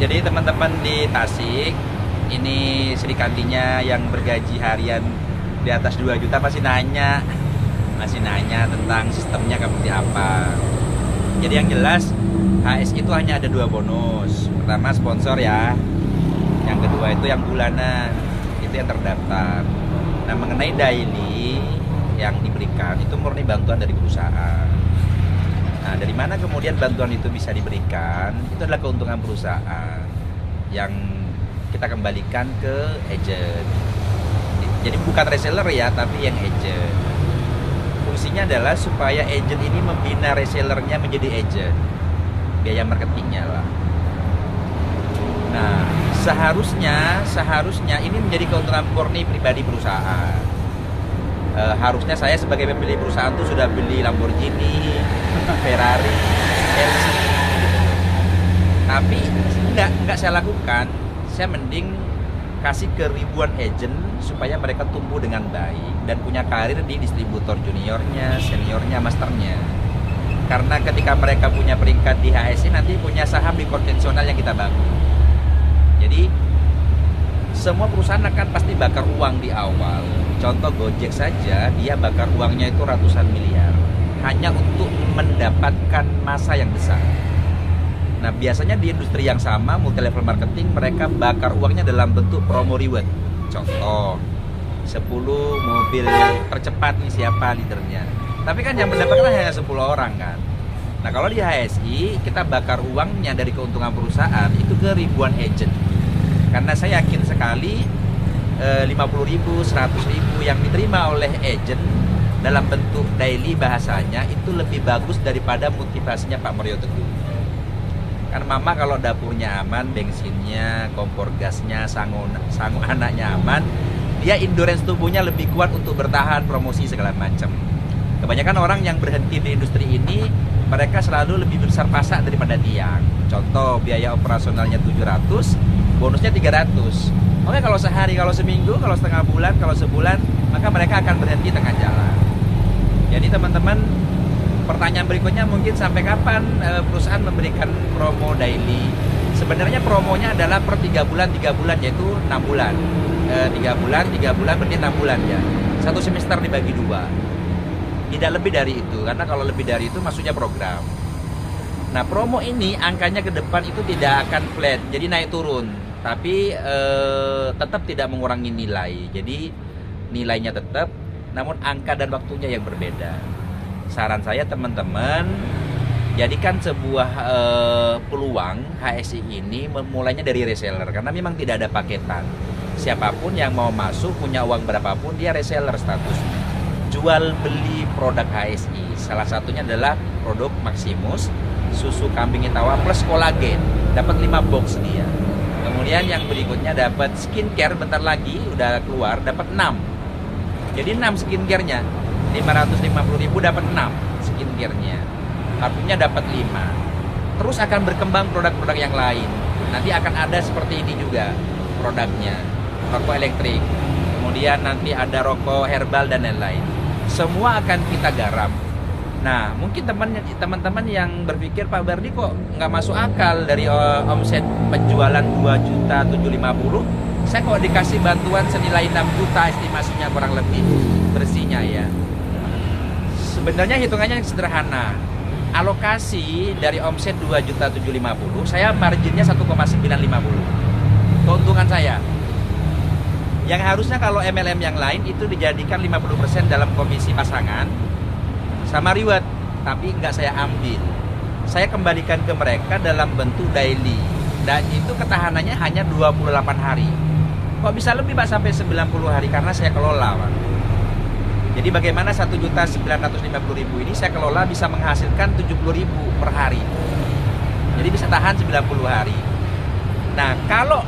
Jadi teman-teman di Tasik, ini Sri Kandinya yang bergaji harian di atas 2 juta masih nanya tentang sistemnya seperti apa. Jadi yang jelas HS itu hanya ada 2 bonus. Pertama sponsor ya, yang kedua itu yang bulanan, itu yang terdaftar. Nah mengenai daily yang diberikan itu murni bantuan dari perusahaan. Nah dari mana kemudian bantuan itu bisa diberikan? Itu adalah keuntungan perusahaan yang kita kembalikan ke agent. Jadi bukan reseller ya, tapi yang agent. Fungsinya adalah supaya agent ini membina resellernya menjadi agent. Biaya marketingnya lah. Nah, seharusnya ini menjadi keuntungan murni pribadi perusahaan. Harusnya saya sebagai pemilik perusahaan tuh sudah beli Lamborghini, Ferrari, LC. Tapi nggak saya lakukan. Saya mending kasih ke ribuan agent supaya mereka tumbuh dengan baik dan punya karir di distributor juniornya, seniornya, masternya. Karena ketika mereka punya peringkat di HSI nanti punya saham di konvensional yang kita bangun. Jadi semua perusahaan akan pasti bakar uang di awal. Contoh Gojek saja dia bakar uangnya itu ratusan miliar hanya untuk mendapatkan massa yang besar. Nah biasanya di industri yang sama, multi level marketing, mereka bakar uangnya dalam bentuk promo reward. Contoh 10 mobil tercepat nih siapa leadernya. Tapi kan yang mendapatkan hanya 10 orang kan. Nah kalau di HSI kita bakar uangnya dari keuntungan perusahaan itu ke ribuan agent. Karena saya yakin sekali 50.000, 100.000 yang diterima oleh agent dalam bentuk daily bahasanya itu lebih bagus daripada motivasinya Pak Mario Teguh. Kan mama kalau dapurnya aman, bensinnya, kompor gasnya, sangu anaknya aman, dia endurance tubuhnya lebih kuat untuk bertahan, promosi segala macam. Kebanyakan orang yang berhenti di industri ini, mereka selalu lebih besar pasak daripada tiang. Contoh biaya operasionalnya 700, bonusnya 300. Oke kalau sehari, kalau seminggu, kalau setengah bulan, kalau sebulan, maka mereka akan berhenti tengah jalan. Jadi teman-teman, pertanyaan berikutnya mungkin sampai kapan perusahaan memberikan promo daily. Sebenarnya promonya adalah per 3 bulan yaitu 6 bulan 3 bulan berarti 6 bulan ya. Satu semester dibagi 2. Tidak lebih dari itu, karena kalau lebih dari itu maksudnya program. Nah promo ini angkanya ke depan itu tidak akan flat, jadi naik turun. Tapi tetap tidak mengurangi nilai. Jadi nilainya tetap, namun angka dan waktunya yang berbeda. Saran saya teman-teman, jadikan sebuah peluang HSI ini memulainya dari reseller karena memang tidak ada paketan. Siapapun yang mau masuk punya uang berapapun dia reseller statusnya. Jual beli produk HSI. Salah satunya adalah produk Maximus, susu kambing Itawa plus kolagen. Dapat 5 box dia. Kemudian yang berikutnya dapat skincare bentar lagi udah keluar dapat 6. Jadi 6 skincare-nya. 550.000 dapat 6 skincare-nya. Artinya dapat 5. Terus akan berkembang produk-produk yang lain. Nanti akan ada seperti ini juga produknya. Rokok elektrik. Kemudian nanti ada rokok herbal dan lain-lain. Semua akan kita garap. Nah, mungkin teman-teman yang berpikir Pak Bardi kok nggak masuk akal dari omset penjualan 2.750.000, saya kok dikasih bantuan senilai 6 juta estimasinya kurang lebih bersihnya ya. Sebenarnya hitungannya sederhana. Alokasi dari omset 2.750.000, saya marginnya 1,950. Keuntungan saya. Yang harusnya kalau MLM yang lain itu dijadikan 50% dalam komisi pasangan sama reward, tapi nggak saya ambil. Saya kembalikan ke mereka dalam bentuk daily. Dan itu ketahanannya hanya 28 hari. Kok bisa lebih Pak sampai 90 hari karena saya kelola Pak. Jadi bagaimana 1.950.000 ini saya kelola bisa menghasilkan 70.000 per hari. Jadi bisa tahan 90 hari. Nah kalau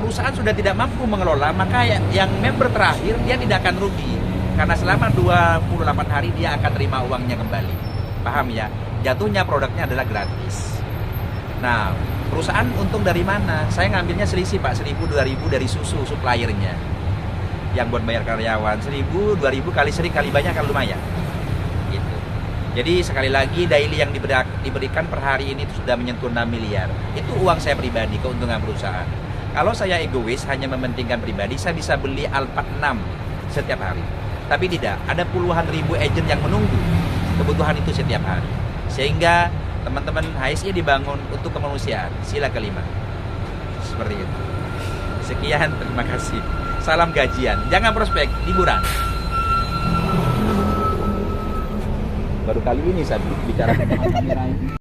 perusahaan sudah tidak mampu mengelola, maka yang member terakhir dia tidak akan rugi. Karena selama 28 hari dia akan terima uangnya kembali. Paham ya? Jatuhnya produknya adalah gratis. Nah perusahaan untung dari mana? Saya ngambilnya selisih Pak, 1.000, 2.000 dari susu suppliernya. Yang buat bayar karyawan 1.000, 2.000 kali sering kali banyak kan lumayan gitu. Jadi sekali lagi daily yang diberikan per hari ini sudah menyentuh 6 miliar. Itu uang saya pribadi, keuntungan perusahaan. Kalau saya egois hanya mementingkan pribadi, saya bisa beli Alphard 6 setiap hari. Tapi tidak, ada puluhan ribu agent yang menunggu kebutuhan itu setiap hari. Sehingga teman-teman HSI dibangun untuk kemanusiaan, sila kelima. Seperti itu. Sekian, terima kasih. Salam gajian, jangan prospek, liburan. Baru kali ini saya bicara tentang kamera ini.